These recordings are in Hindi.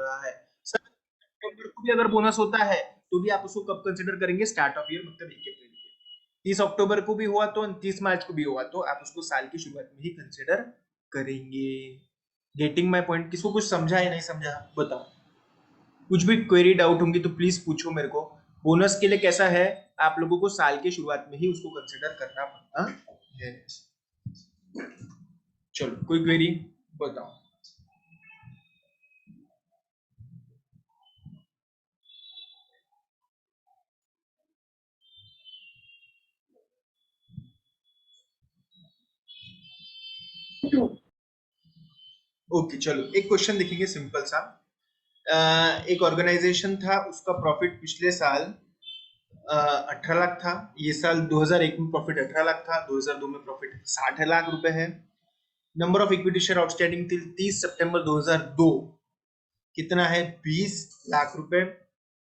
रहा है। सर अक्टूबर को भी अगर बोनस होता है तो भी आप उसको कब कंसिडर करेंगे? स्टार्ट ऑफ ईयर, मतलब 1 अप्रैल के। 30 अक्टूबर को भी हुआ तो 30 मार्च को भी हुआ तो आप उसको साल की शुरुआत में ही कंसिडर करेंगे। Getting my point? किसको कुछ समझा या नहीं समझा बताओ। कुछ भी क्वेरी डाउट होंगी तो प्लीज पूछो मेरे को। बोनस के लिए कैसा है, आप लोगों को साल की शुरुआत में ही उसको कंसिडर करना पड़ता है। चलो कोई क्वेरी बताओ। ओके चलो एक क्वेश्चन देखेंगे सिंपल सा। एक ऑर्गेनाइजेशन था, उसका प्रॉफिट पिछले साल 18 लाख था। ये साल 2001 में प्रॉफिट 18 लाख था, 2002 में प्रॉफिट 60 लाख रुपए है। Number of equity share outstanding till 30 सितंबर 2002 कितना है? 20 लाख रुपए।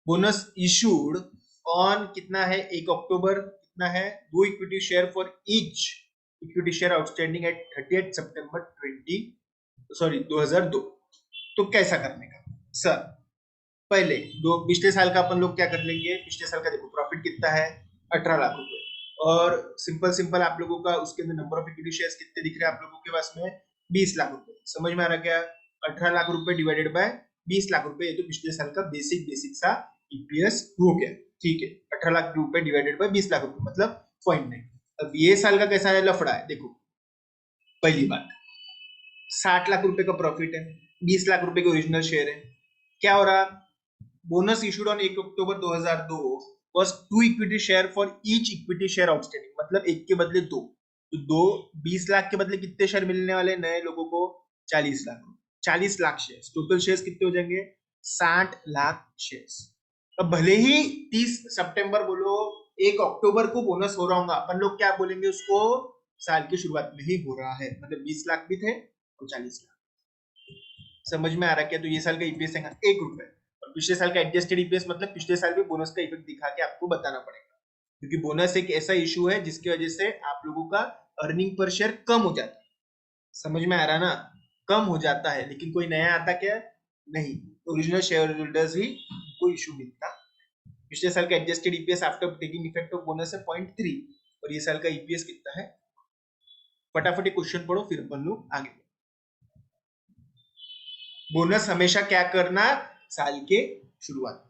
बोनस इशूड ऑन कितना है? 1 अक्टूबर कितना है? 2 equity share for each equity share outstanding at 30 सितंबर 2002। तो कैसा करने का सर? पहले दो पिछले साल का अपन लोग क्या कर लेंगे? पिछले साल का देखो प्रॉफिट कितना है? 18 लाख रुपए। और सिंपल सिंपल आप लोगों का उसके अंदर नंबर ऑफ इक्विटी शेयर्स कितने दिख रहे हैं आप लोगों के पास में? 20 लाख रुपए। समझ में आ रहा क्या? 18 लाख रुपए डिवाइडेड बाय 20 लाख रुपए, ये तो पिछले साल का बेसिक सा ईपीएस हो गया। ठीक है, 18 लाख रुपए डिवाइडेड बाय 20 लाख रुपए मतलब 0.9। अब ये साल का कैसा है? लफड़ा है। देखो पहली बात, 60 लाख रुपए का प्रॉफिट है, 20 लाख रुपए के ओरिजिनल शेयर है। क्या हो रहा? Bonus issued on 1 October 2002 was 2 equity share for each equity share outstanding, मतलब एक के बदले दो। तो दो 20 लाख के बदले कितने शेयर मिलने वाले नए लोगों को? 40 lakh. 40 lakh share, total share कितने हो जाएंगे? 60 लाख शेयर। अब भले ही 30 सितंबर बोलो, 1 अक्टूबर को बोनस हो रहा होगा, अपन लोग क्या बोलेंगे उसको? साल की शुरुआत में ही हो रहा है, मतलब 20 लाख भी थे और 40 लाख। समझ में आ रहा क्या? तो ये साल का ईपीएस है 1 रुपए, और पिछले साल का एडजस्टेड ईपीएस मतलब पिछले साल भी बोनस का इफेक्ट दिखा के आपको बताना पड़ेगा, क्योंकि बोनस एक ऐसा इशू है जिसकी वजह से आप लोगों का अर्निंग पर शेयर कम हो जाता है। समझ में आ रहा ना? कम हो जाता है, लेकिन कोई नया आता क्या? नहीं, ओरिजिनल शेयर होल्डर्स ही कोई इशू मिलता। पिछले साल का adjusted EPS after taking effect of bonus है 0.3, और ये साल का ईपीएस कितना है? फटाफट क्वेश्चन पढ़ो फिर अपन लोग आगे। बोनस हमेशा क्या करना? साल के शुरुआत।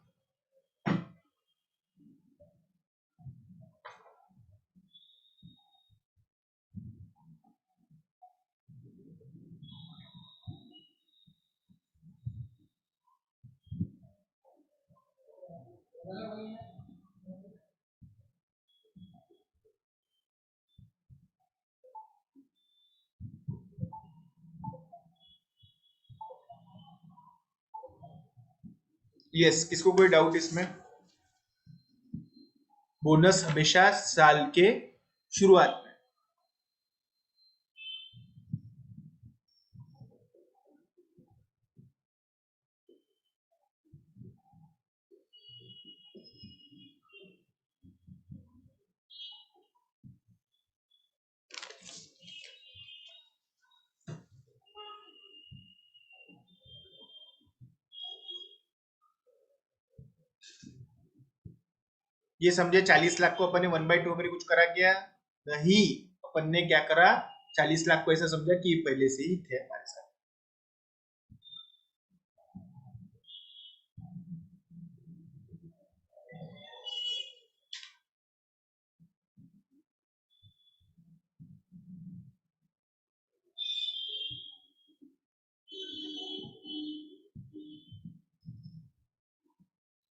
यस, किसको कोई डाउट इसमें? बोनस हमेशा साल के शुरुआत में। ये समझे 40 लाख को अपन ने 1/2 अगर कुछ करा क्या? नहीं, अपन ने क्या करा? 40 लाख को ऐसा समझा कि ये पहले से ही थे हमारे साथ।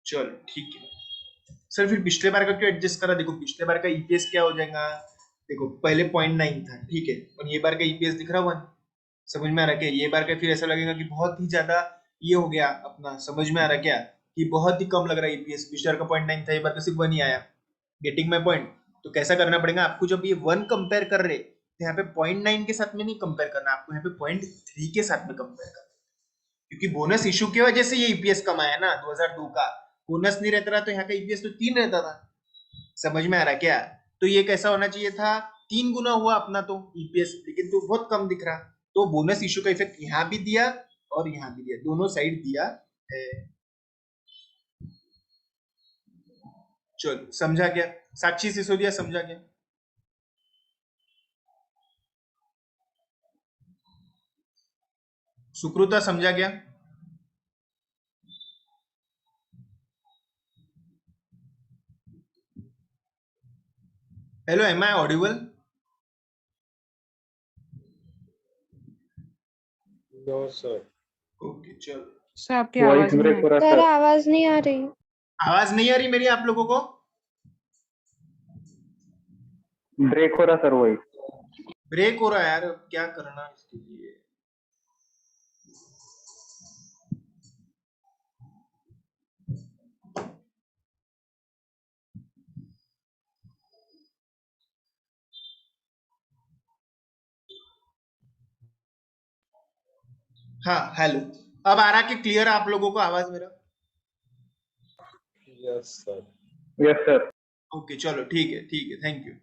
चलो ठीक है सर, फिर पिछले बार का क्यों एडजस्ट करा? देखो पिछले बार का ईपीएस क्या हो जाएगा? देखो पहले 0.9 था, ठीक है, और ये बार का ईपीएस दिख रहा 1। समझ में आ रहा क्या? ये बार का फिर ऐसा लगेगा कि बहुत ही ज्यादा ये हो गया अपना। समझ में आ रहा क्या? कि बहुत ही कम लग रहा है ईपीएस। पिछले बार का 0.9 था, ये बार का सिर्फ 1 ही आया। Getting my point? तो कैसा करना पड़ेगा आपको? जब ये 1 कंपेयर कर रहे तो यहाँ पे 0.9 के साथ में नहीं कंपेयर करना, आपको यहाँ पे 0.3 के साथ में कंपेयर करना, क्योंकि बोनस इशू की वजह से ये ईपीएस कम आया ना 2002 का। बोनस नहीं रहता रहा तो यहाँ का ईपीएस तो 3 रहता था। समझ में आ रहा क्या? तो ये कैसा होना चाहिए था? 3 गुना हुआ अपना तो ईपीएस, लेकिन तो बहुत कम दिख रहा। तो बोनस इशू का इफेक्ट यहाँ भी दिया और यहाँ भी दिया, दोनों साइड दिया है। चलो समझा क्या? साक्षी सिसोदिया समझा क्या? सुकृता समझा क्या? Hello, am I audible? No sir. Okay चलो। सर आपकी वॉइस आवाज नहीं आ ब्रेक हो रही। रहा सर सर। आवाज नहीं आ रही। आवाज नहीं आ रही मेरी आप लोगों को? ब्रेक हो रहा सर वॉइस। ब्रेक हो रहा है यार, अब क्या करना इसके लिए? हाँ हेलो, अब आ रहा कि क्लियर आप लोगों को आवाज मेरा? Yes sir. Yes sir. Okay चलो ठीक है, थैंक यू।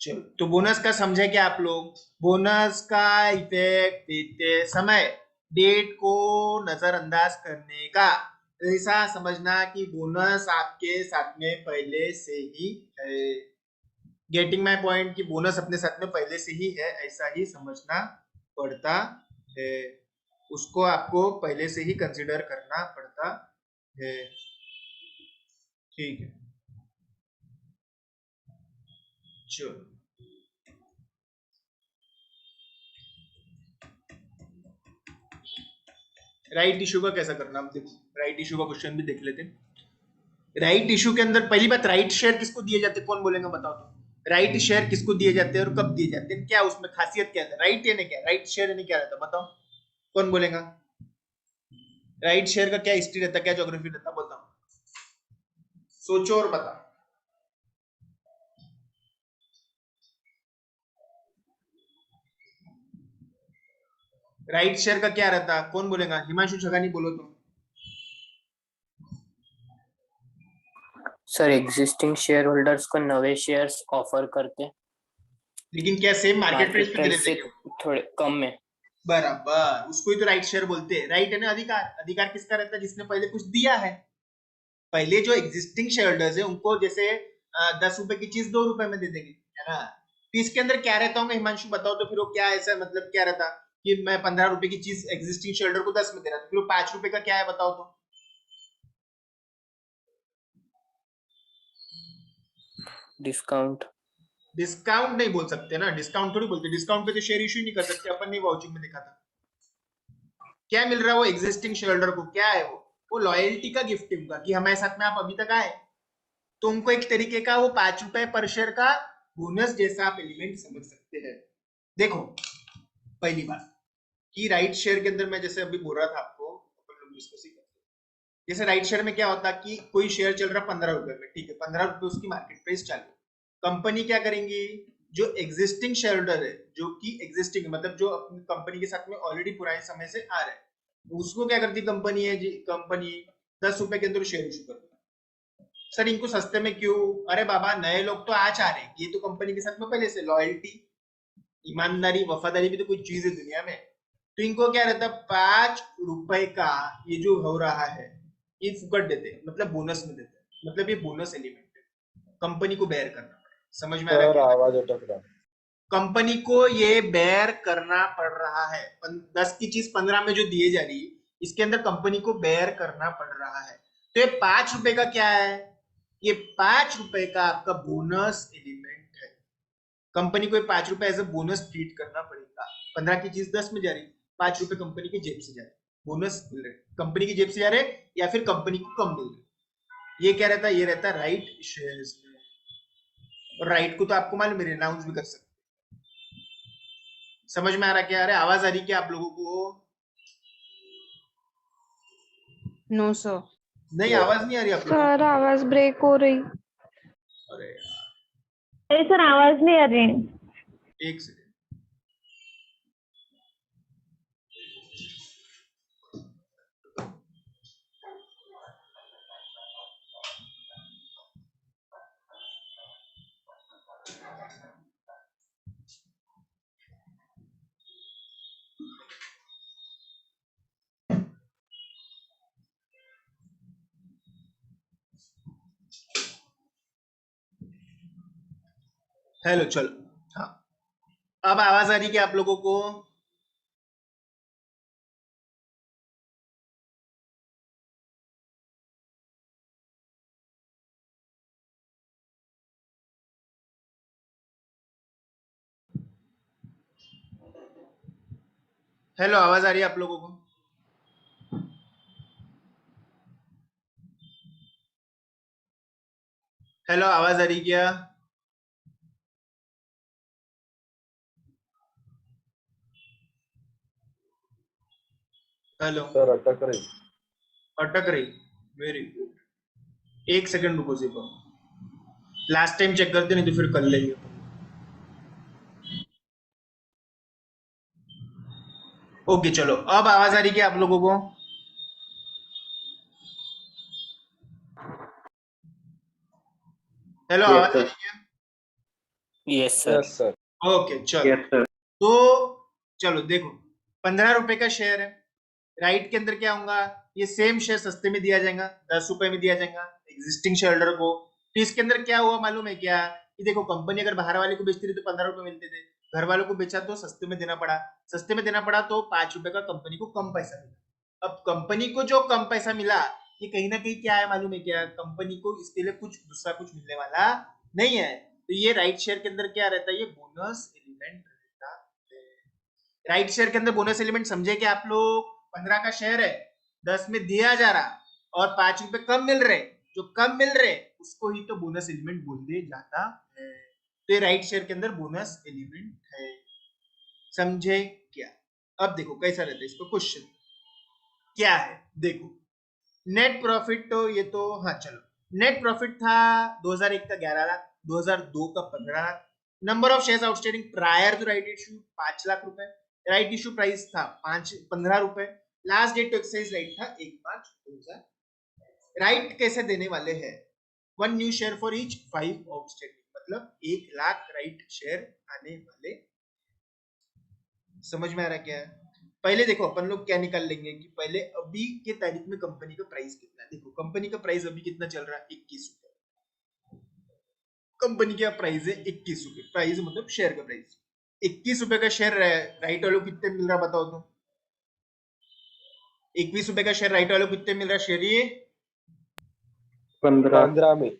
चलो तो बोनस का समझे क्या आप लोग? बोनस का इफेक्ट देते समय डेट को नजरअंदाज करने का, ऐसा समझना कि बोनस आपके साथ में पहले से ही है। गेटिंग माय पॉइंट कि बोनस अपने साथ में पहले से ही है, ऐसा ही समझना पड़ता है। उसको आपको पहले से ही कंसिडर करना पड़ता है। ठीक है चलो। राइट इशू का कैसा करना, हम देखो राइट इशू का क्वेश्चन भी देख लेते हैं। राइट इशू के अंदर पहली बात, राइट शेयर किसको दिए जाते हैं? कौन बोलेगा बताओ तो। राइट शेयर किसको दिए जाते हैं और कब दिए जाते हैं? क्या उसमें खासियत क्या है? राइट यानी क्या? राइट शेयर यानी क्या रहता है बताओ, कौन बोलेगा? राइट शेयर का क्या हिस्ट्री रहता है, क्या ज्योग्राफी रहता है? बताओ, सोचो और बताओ। राइट शेयर का क्या रहता है, कौन बोलेगा? हिमांशु छगानी बोलो तो। सर एग्जिस्टिंग शेयर होल्डर्स को नए शेयर्स ऑफर करते हैं, लेकिन क्या सेम मार्केट प्राइस मार्केट पे दे प्राइस देते से क्या? थोड़े कम में। बराबर, उसको ही तो राइट शेयर बोलते हैं। राइट है ना अधिकार, अधिकार किसका रहता है? जिसने पहले कुछ दिया है। पहले जो एग्जिस्टिंग शेयर होल्डर्स है उनको जैसे 10 रुपए की चीज 2 रुपए में दे देंगे, है ना? तो इसके अंदर क्या रहता होगा हिमांशु बताओ तो, फिर वो क्या ऐसा मतलब क्या रहता कि मैं 15 रुपए की चीज एग्जिस्टिंग शेयर होल्डर को 10 में दे रहा था, फिर वो 5 रुपए का क्या है बताओ तो? डिस्काउंट। डिस्काउंट नहीं बोल सकते ना, डिस्काउंट थोड़ी बोलते, डिस्काउंट पे तो शेयर इश्यू नहीं कर सकते अपन ने वाउचिंग में देखा था। क्या मिल रहा है वो एग्जिस्टिंग शेयर होल्डर को? क्या है वो लॉयल्टी का गिफ्ट है उनका कि हमारे साथ में आप अभी तक आए, तो उनको एक तरीके का वो 5 रुपए पर शेयर का बोनस जैसा आप एलिमेंट समझ सकते हैं। देखो पहली बात कि राइट शेयर के अंदर मैं जैसे अभी बोल रहा था आपको, अपन लोग डिस्कस ही करते हैं। जैसे राइट शेयर में क्या होता कि कोई शेयर चल रहा 15 रुपए में, ठीक है, 15 रुपए उसकी मार्केट प्राइस चालू। कंपनी क्या करेंगी? जो एग्जिस्टिंग शेयर होल्डर है, जो कि एग्जिस्टिंग मतलब जो अपनी कंपनी के साथ में ऑलरेडी पुराने समय से आ रहे हैं, उसको क्या करती कंपनी है जी, कंपनी 10 रुपए के अंदर शेयर इशू करती है। सर इनको सस्ते में क्यों? अरे बाबा नए लोग तो आज आ रहे हैं, ये तो कंपनी के साथ में पहले से लॉयल्टी, ईमानदारी, वफादारी भी तो कोई चीज है दुनिया में। तो इनको क्या रहता, 5 रुपए का ये जो हो रहा है ये फुकट देते, मतलब बोनस में देते, मतलब ये बोनस एलिमेंट है, कंपनी को बेयर करना पड़ेगा। समझ में आ रहा है सर क्या? आवाज अटक रहा है। कंपनी को ये बेयर करना पड़ रहा है। 10 की चीज 15 में जो दिए जा रही है, इसके अंदर कंपनी को बेयर करना पड़ रहा है। तो ये 5 रुपए का क्या है? ये 5 रुपए का आपका बोनस एलिमेंट है। कंपनी को 5 रुपए एज ए बोनस ट्रीट करना पड़ेगा। 15 की चीज 10 में जा रही, 5 रुपए कंपनी की जेब से जा रहे, बोनस मिल रहे, कंपनी की जेब से जा रहे या फिर कंपनी को कम मिल रहे। ये क्या रहता है? ये रहता है राइट शेयर्स में। और राइट को तो आपको मालूम है रिनाउंस भी कर सकते। समझ में आ रहा क्या? अरे आवाज आ रही क्या आप लोगों को? No sir. नहीं आवाज नहीं आ रही आप लोगों सर आवाज ब्रेक हो रही। को? अरे यार, अरे सर आवाज नहीं आ रही। एक सेकंड। हेलो, चलो। हाँ, अब आवाज आ रही है क्या आप लोगों को? हेलो, आवाज आ रही है आप लोगों को? हेलो, आवाज आ रही क्या? हेलो, सर अटक रही। अटक रही। Very good. एक सेकंड रुको सिर्फ, लास्ट टाइम चेक करते, नहीं तो फिर कर लेंगे। ओके, चलो, अब आवाज आ रही क्या आप लोगों को? हेलो, Yes, आवाज आ sir. रही क्या? Yes, sir. Yes sir. Okay, चलो। Yes, sir. तो चलो देखो, 15 रुपए का शेयर है। राइट के अंदर क्या होगा? ये सेम शेयर सस्ते में दिया जाएगा, 10 रुपए में दिया जाएगा एग्जिस्टिंग शेयर होल्डर को। तो इसके अंदर क्या हुआ मालूम है क्या? कि देखो, कंपनी अगर बाहर वाले को बेचती रही तो 15 रुपए मिलते थे, घर वालों को बेचा तो सस्ते में देना पड़ा। सस्ते में देना पड़ा तो 5 रुपए का कंपनी को कम पैसा मिला। अब कंपनी को जो कम पैसा मिला, ये कहीं ना कहीं क्या है मालूम है क्या? कंपनी को इसके लिए कुछ दूसरा कुछ मिलने वाला नहीं है। तो ये राइट शेयर के अंदर क्या रहता है? ये बोनस एलिमेंट रहता है। राइट शेयर के अंदर बोनस एलिमेंट समझे कि आप लोग 15 का शेयर है, 10 में दिया जा रहा और 5 रुपए कम मिल रहे, जो कम मिल रहे उसको ही तो बोनस एलिमेंट बोल जाता है। तो ये राइट शेयर के अंदर बोनस एलिमेंट है। समझे क्या? अब देखो कैसा रहता है इसका क्वेश्चन क्या है। देखो, नेट प्रॉफिट तो ये तो, हाँ चलो, नेट प्रॉफिट था 2001 का 11 लाख, 2002 का 15 lakh. Number of shares outstanding prior to right issue 5 lakh रुपए। राइट इशू प्राइस था 15 रुपए। Last date to exercise right था 1 मार्च 2000। राइट कैसे देने वाले हैं? 1 new share for each 5 outstanding, मतलब 1 लाख राइट शेयर आने वाले। समझ में आ रहा क्या है? पहले देखो अपन लोग क्या निकाल लेंगे कि पहले अभी के तारीख में कंपनी का प्राइस कितना है। देखो, कंपनी का प्राइस अभी कितना चल रहा है? 21 रुपए। कंपनी का प्राइस है 21 रुपए। प्राइस मतलब शेयर का प्राइस 21 रुपए का शेयर। राइट वालों को कितने मिल रहा बताओ तो? 21 रुपए का शेयर राइट वालों को कितने मिल रहा शेयर? ये 15. 15 में।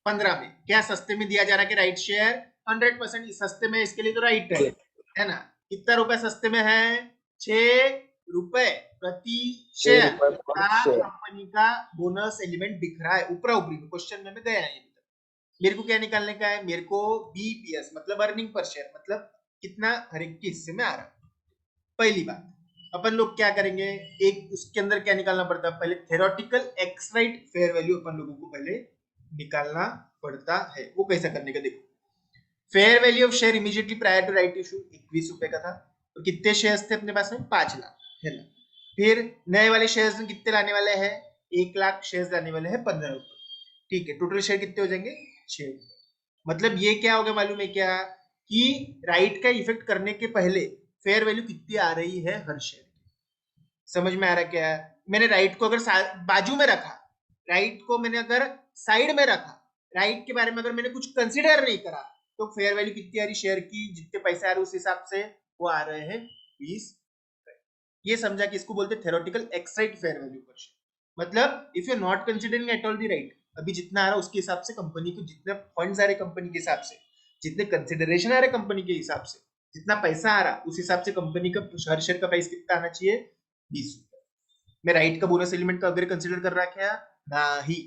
15 में। क्या सस्ते में दिया जा रहा है कि राइट शेयर? 100% सस्ते में, इसके लिए तो राइट है ना? कितना रुपए सस्ते में है? 6 रुपए प्रति 6 शेयर रुपए पर का शेयर। कंपनी का बोनस एलिमेंट दिख रहा है ऊपर ऊपरी में। क्वेश्चन में गया है। मेरे को क्या निकालने का है? मेरे को बीपीएस मतलब अर्निंग पर शेयर, मतलब कितना हर एक के हिस्से में आ रहा है। पहली बात अपन लोग क्या करेंगे, एक उसके अंदर क्या निकालना पड़ता है? पहले theoretical ex right fair value अपन लोगों को पहले निकालना पड़ता है। वो कैसा करने का देखो, fair value of share immediately prior to right issue 21 रुपए का था। तो कितने शेयर्स थे अपने पास में? 5 लाख, है ना? फिर नए वाले शेयर्स में कितने लाने वाले हैं? 1 लाख शेयर्स लाने वाले हैं 15 रुपए। ठीक है, टोटल शेयर कितने हो जाएंगे? 6। मतलब ये क्या हो गया मालूम है क्या? कि राइट का इफेक्ट करने के पहले फेयर वैल्यू कितनी आ रही है हर शेयर की। समझ में आ रहा क्या? मैंने राइट को अगर बाजू में रखा, राइट को मैंने अगर साइड में रखा, राइट के बारे में अगर मैंने कुछ कंसिडर नहीं करा, तो फेयर वैल्यू कितनी आ रही शेयर की? जितने पैसे आ रहे उस हिसाब से वो आ रहे हैं 20। ये समझा कि इसको बोलते हैं थ्योरेटिकल एक्सराइट फेयर वैल्यू पर शेयर। मतलब if you are not considering at all the right, अभी जितना आ रहा है उसके हिसाब से कंपनी को जितने फंड्स आ रहे कंपनी के हिसाब से, जितने कंसिडरेशन आ रहे कंपनी के हिसाब से, जितना पैसा आ रहा उस हिसाब से कंपनी का हर शेयर का प्राइस कितना आना चाहिए? 20 रुपए। मैं राइट का बोनस एलिमेंट का अगर कंसिडर कर रहा क्या? नहीं।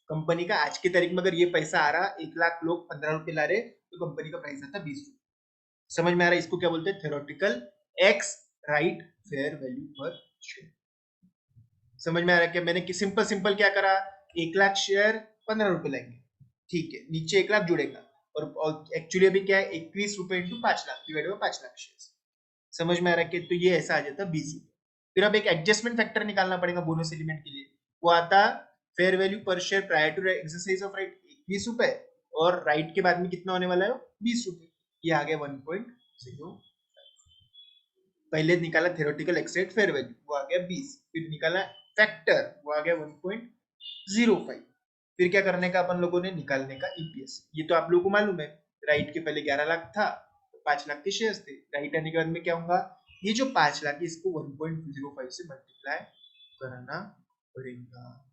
कंपनी का आज की तारीख में अगर ये पैसा आ रहा 1 लाख लोग 15 रुपए ला रहे, तो कंपनी का प्राइस आता 20 रुपए। समझ में आ रहा है? इसको क्या बोलते हैं? Theoretical ex right fair value पर शेयर। समझ में आ रहा है? क्या मैंने सिंपल सिंपल क्या करा? 1 लाख शेयर 15 रुपए लेंगे, ठीक है, नीचे 1 लाख जुड़ेगा और एक्चुअली अभी क्या है? 21 रुपए into 5 lakh divide by 5 lakh share. समझ में आ रहा है? कि तो ये ऐसा आ जाता 20 रुपए। फिर अब एक एडजस्टमेंट फैक्टर निकालना पड़ेगा बोनस एलिमेंट के लिए। वो आता फेयर वैल्यू पर share prior to exercise of right 21 रुपए, और राइट के बाद में कितना होने वाला है? 20 रुपए। ये आ गया 1.0। पहले निकाला थ्योरेटिकल एक्सरेट फेयर वैल्यू, वो आ गया 20। फिर निकाला फैक्टर, वो आ गया 1.05। फिर क्या करने का अपन लोगों ने? निकालने का ईपीएस। ये तो आप लोगों को मालूम है राइट के पहले 11 लाख था, 5 लाख के शेयर्स थे। राइट आने के बाद में क्या होगा, ये जो 5 लाख है इसको 1.05 से मल्टीप्लाई करना पड़ेगा।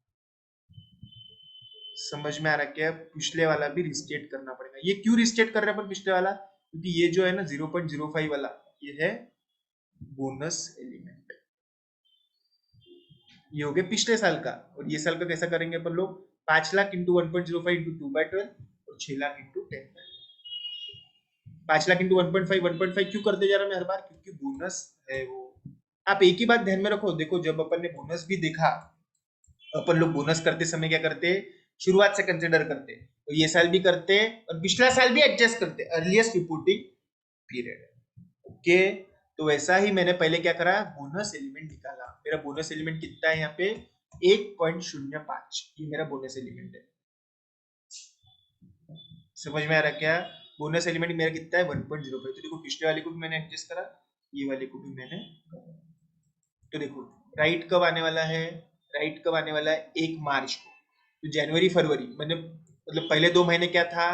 समझ में आ रहा क्या? पिछले वाला भी रिस्टेट करना पड़ेगा। ये क्यों रिस्टेट कर रहे हैं अपन पिछले वाला? क्योंकि ये जो है ना 0.05 वाला ये है बोनस एलिमेंट। ये हो गया पिछले साल का। और ये साल का कैसा करेंगे अपन लोग? 5 लाख इंटू 1.05 इंटू 2/12 और 6 लाख इंटू 10। 5 लाख इंटू 1.5 क्यों करते जा रहा मैं हर बार? क्योंकि बोनस है वो। आप एक ही बात ध्यान में रखो, देखो जब अपन ने बोनस भी देखा, अपन लोग बोनस करते समय क्या करते? शुरुआत से कंसिडर करते, तो ये साल भी करते और पिछला साल भी एडजस्ट करते, अर्लीस्ट रिपोर्टिंग पीरियड। ओके, तो वैसा ही मैंने पहले क्या करा, बोनस एलिमेंट निकाला। मेरा बोनस एलिमेंट कितना है यहाँ पे? 1.05। ये मेरा बोनस एलिमेंट है। समझ में आ रहा क्या? बोनस एलिमेंट मेरा कितना है? 1.05। तो देखो पिछले वाले को भी मैंने एडजस्ट करा, ये वाले को भी मैंने करा। तो देखो राइट कब आने वाला है? राइट कब आने वाला है? 1 मार्च को। तो जनवरी फरवरी मैंने मतलब पहले 2 महीने क्या था?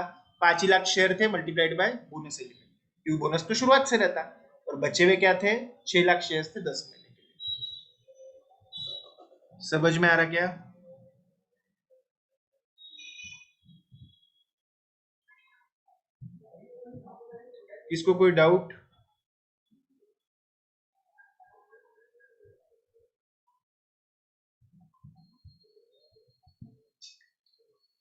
5 ही लाख शेयर थे मल्टीप्लाइड बाय बोनस एलिमेंट, क्योंकि बोनस तो शुरुआत से रहता। और बचे हुए क्या थे? 6 लाख शेयर थे 10 महीने के लिए। समझ में आ रहा क्या? इसको कोई डाउट?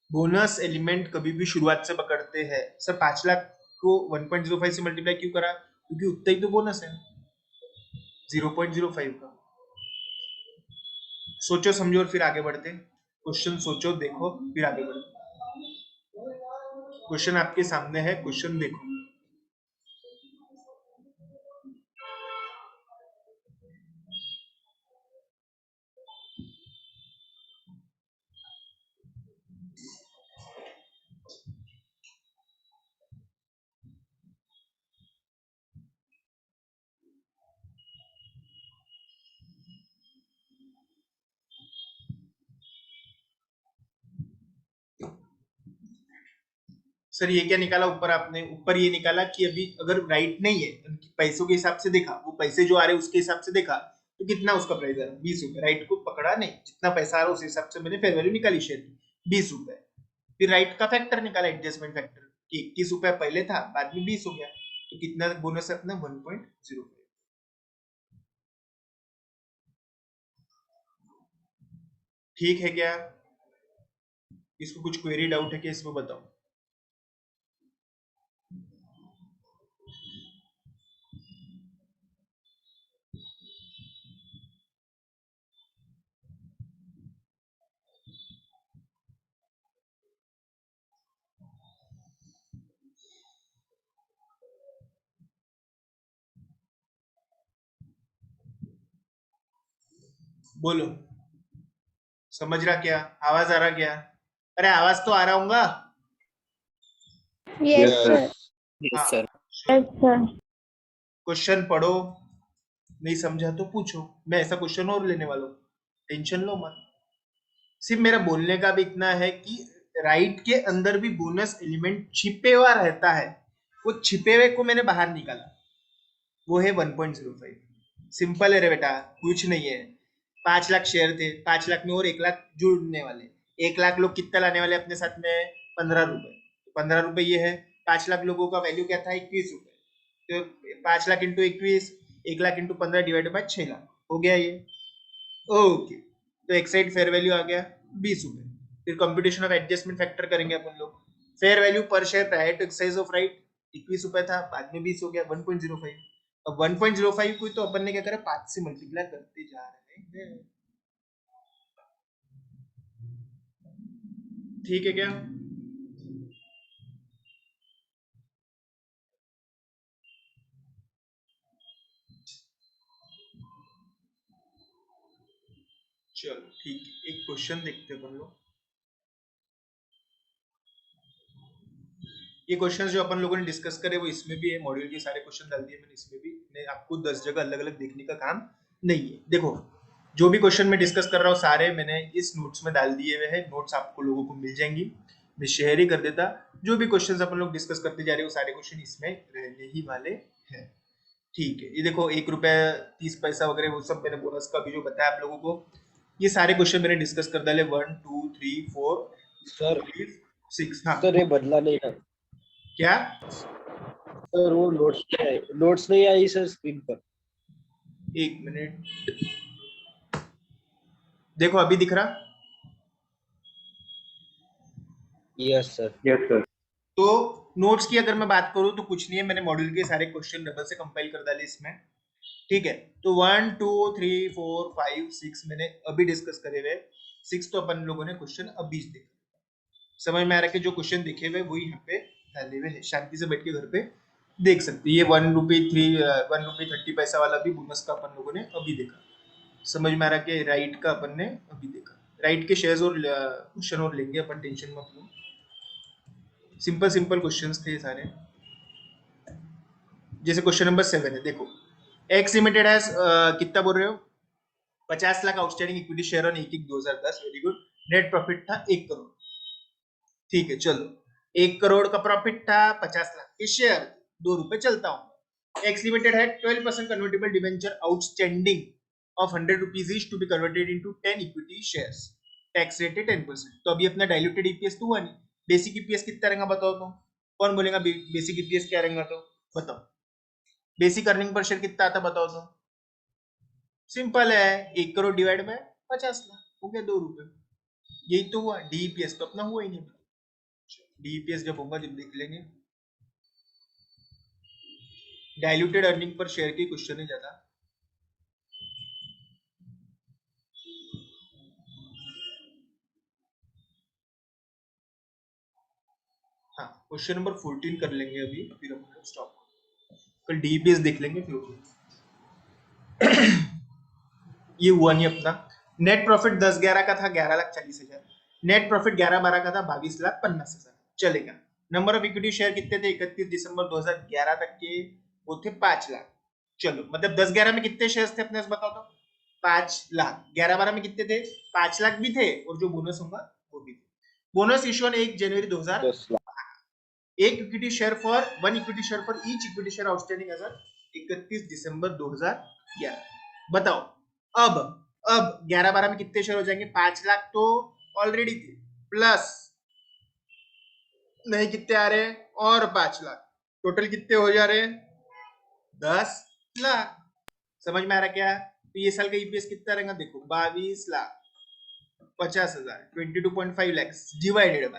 बोनस एलिमेंट कभी भी शुरुआत से पकड़ते हैं। सर 5 लाख को 1.05 से मल्टीप्लाई क्यों करा? क्योंकि उतना ही तो बोनस है 0.05 का। सोचो समझो और फिर आगे बढ़ते। क्वेश्चन सोचो देखो फिर आगे बढ़ते। क्वेश्चन आपके सामने है, क्वेश्चन देखो। सर ये क्या निकाला ऊपर आपने? ऊपर ये निकाला कि अभी अगर राइट नहीं है, पैसों के हिसाब से देखा, वो पैसे जो आ रहे हैं उसके हिसाब से देखा, तो कितना उसका प्राइस है? 20 रुपए। राइट को पकड़ा नहीं, जितना पैसा आ रहा है उस हिसाब से मैंने फेयर वैल्यू निकाली शेयर की, 20 रुपए। फिर राइट का फैक्टर निकाला, एडजस्टमेंट फैक्टर, कि 21 रुपया पहले था, बाद में 20 हो गया, तो कितना बोनस है अपना? 1.05। ठीक है क्या? इसको कुछ क्वेरी डाउट है क्या इसमें बताओ? बोलो, समझ रहा क्या? आवाज आ रहा क्या? अरे आवाज तो आ रहा हूँगा। Yes, sir. Yes, sir. Yes sir. Question पढ़ो, नहीं समझा तो पूछो। मैं ऐसा क्वेश्चन और लेने वाला हूँ, टेंशन लो मत। सिर्फ मेरा बोलने का भी इतना है कि राइट के अंदर भी बोनस एलिमेंट छिपे हुआ रहता है। वो छिपे हुए को मैंने बाहर निकाला, वो है 1.05। सिंपल है रे बेटा, कुछ नहीं है। 5 लाख शेयर थे, 5 लाख में और 1 लाख जुड़ने वाले। 1 लाख लोग कितना लाने वाले अपने साथ में? 15 रुपए। 15 रुपए ये है। 5 लाख लोगों का वैल्यू क्या था? 21 रुपए। तो 5 lakh into 21, 1 lakh into 15 divide by 6 lakh हो गया ये। ओके, तो एक साइड फेयर वैल्यू आ गया 20 रुपए। फिर कंप्यूटेशन ऑफ एडजस्टमेंट फैक्टर करेंगे अपन लोग। फेयर वैल्यू पर share prior to exercise of right 21 रुपए था, बाद में 20 हो गया 1.05। अब 1.05 को तो अपन ने क्या करा? 5 से मल्टीप्लाई करते जा रहे हैं। ठीक है क्या? चलो ठीक है, एक क्वेश्चन देखते हैं अपन लोग। ये क्वेश्चंस जो अपन लोगों ने डिस्कस करे वो इसमें भी है, मॉड्यूल के सारे क्वेश्चन डाल दिए मैंने इसमें भी। मैं आपको 10 जगह अलग अलग देखने का काम नहीं है। देखो जो भी क्वेश्चन मैं डिस्कस कर रहा हूँ सारे मैंने इस नोट्स में डाल दिए हुए हैं। नोट्स आपको लोगों को मिल जाएंगी। मैं शेयर ही कर देता। जो भी क्वेश्चंस अपन लोग डिस्कस करते जा रहे हैं वो सारे क्वेश्चन इसमें रहने ही वाले हैं। ठीक है, ये देखो 1 रुपया 30 पैसा वगैरह वो सब मैंने बोनस का भी जो बताया आप लोगों को, ये सारे क्वेश्चन मैंने डिस्कस कर डाले 1 2 3 4 सर 5 6। हाँ सर ये बदला नहीं ना क्या? सर, वो नोट्स नहीं आई सर स्क्रीन पर। 1 मिनट, देखो अभी दिख रहा? Yes sir. Yes sir. तो नोट्स की अगर मैं बात करूं तो कुछ नहीं है, मैंने मॉड्यूल के सारे क्वेश्चन डबल से कंपाइल कर डाले इसमें। ठीक है, तो 1 2 3 4 5 6 मैंने अभी डिस्कस करे हुए। 6 तो अपन लोगों ने क्वेश्चन अभी देखे, समझ में आ रहा है कि जो क्वेश्चन देखे हुए वही यहाँ पे डाले हुए हैं, शांति से बैठ के घर पे देख सकते। ये 1 रुपये 30 पैसा वाला भी बोनस का अपन लोगों ने अभी देखा। समझ में आ रहा कि राइट का अपन ने अभी देखा। राइट के शेयर्स और क्वेश्चन और लेंगे अपन, टेंशन मत लो। सिंपल सिंपल क्वेश्चंस थे सारे। जैसे क्वेश्चन नंबर 7 है, देखो एक्स लिमिटेड है कितना बोल रहे हो? 50 lakh outstanding equity share on 1/1/2010। Very good. Net profit था 1 करोड़। ठीक है, चलो 1 करोड़ का प्रॉफिट था, 50 लाख के शेयर, 2 रुपए चलता हूँ। एक्स लिमिटेड है 12% convertible debentures outstanding of 100 rupees is to be converted into 10 equity shares. Tax rate है 10%। तो अभी अपना डाइल्यूटेड ईपीएस तो हुआ नहीं, बेसिक ईपीएस कितना रहेगा बताओ तो? कौन बोलेगा बेसिक ईपीएस क्या रहेगा? तो बताओ बेसिक अर्निंग पर शेयर कितना आता बताओ तो? सिंपल है, 1 करोड़ डिवाइड बाय 50 लाख हो गया 2 रुपए। यही तो हुआ। डीईपीएस तो अपना हुआ ही नहीं। डीईपीएस जब होगा जब देख लेंगे। डाइल्यूटेड अर्निंग पर शेयर की क्वेश्चन है ज्यादा। हाँ, क्वेश्चन नंबर 14 कर लेंगे अभी, फिर हम लोग स्टॉप कल डीईपीएस देख लेंगे फिर। ये हुआ नहीं अपना। नेट प्रॉफिट 10/11 का था 11,40,000। नेट प्रॉफिट 11/12 का था 22,50,000। चलेगा। नंबर ऑफ इक्विटी शेयर कितने थे 31 दिसंबर 2011 तक के? वो थे 5 लाख। चलो मतलब 10/11 में कितने शेयर्स थे अपने बताओ तो? 5 लाख। 11/12 में कितने थे? 5 लाख भी थे, और जो बोनस होगा वो भी थे। Bonus issue on 1 January 2000। 10 लाख। एक equity share for one equity share for each equity share outstanding as on 31 December 2011। बताओ अब 11/12 में कितने शेयर हो जाएंगे? 5 लाख तो ऑलरेडी थे, प्लस नहीं कितने आ रहे हैं और 5 लाख, टोटल कितने हो जा रहे हैं? 10 लाख। समझ में आ रहा क्या? तो ये साल का ईपीएस कितना रहेगा देखो, 22,50,000 22.5 लाख डिवाइडेड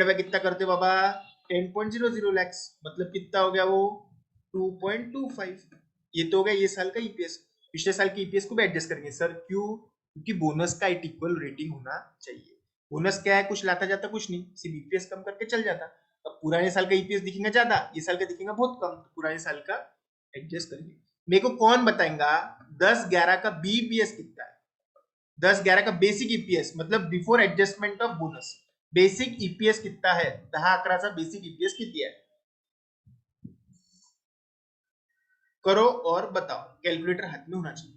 बाय कितना करते बाबा? 10.00 लाख। मतलब कितना हो गया वो? 2.25। ये तो हो गया ये साल का ईपीएस। पिछले साल के ईपीएस को भी एडजस्ट करेंगे सर, क्यों? क्योंकि बोनस का इक्वल रेटिंग होना चाहिए। बोनस क्या है? कुछ लाता जाता कुछ नहीं, सिर्फ ईपीएस कम करके चल जाता। अब पुराने साल का ईपीएस दिखेगा ज्यादा, ये साल का दिखेगा बहुत कम, तो पुराने साल का एडजस्ट करेंगे। मेरे को कौन बताएगा 10/11 का बीपीएस कितना है? 10/11 का बेसिक ईपीएस मतलब before adjustment of bonus basic EPS कितना है? 10/11 सा बेसिक ईपीएस कितना है? करो और बताओ, कैलकुलेटर हाथ में होना चाहिए।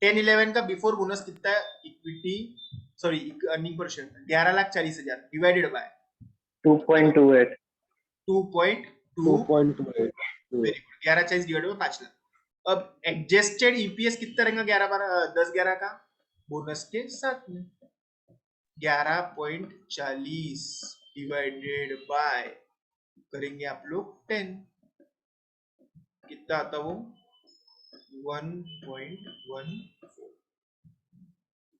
10-11 का बिफोर बोनस कितना है? Equity sorry earning per share 11,40,000 divided by 2.28 2.2। 2.28 very good. 11/40 divided by 5 lakh. अब एडजस्टेड ईपीएस कितना रहेगा 10/11 का? बोनस के साथ में 11.40 डिवाइडेड बाय करेंगे आप लोग 10, कितना आता वो? 1.14।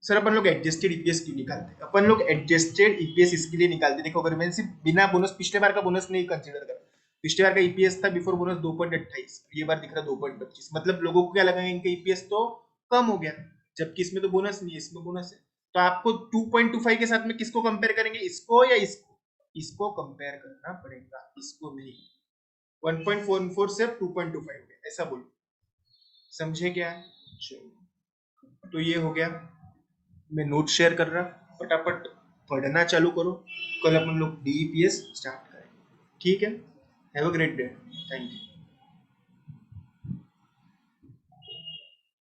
सर अपन लोग एडजस्टेड ईपीएस क्यों निकालते हैं? अपन लोग एडजस्टेड ईपीएस इसके लिए निकालते हैं, देखो अगर मैं सिर्फ बिना बोनस पिछले बार का बोनस नहीं कंसीडर कर, पिछले बार का ईपीएस था बिफोर बोनस 2.28, ये बार दिख रहा 2.25, मतलब लोगों को क्या लगेगा इनका ईपीएस तो कम हो गया, जबकि इसमें तो बोनस नहीं है, इसमें बोनस है। तो आपको 2.25 के साथ में किसको कंपेयर करेंगे? इसको या इसको? इसको कंपेयर करना पड़ेगा, इसको नहीं। 1.44 से 2.25 ऐसा बोलो, समझे क्या है? चलो तो ये हो गया। मैं नोट शेयर कर रहा, फटाफट पढ़ना चालू करो, कल अपन लोग डीईपीएस स्टार्ट करेंगे। ठीक है, have a great day, thank you.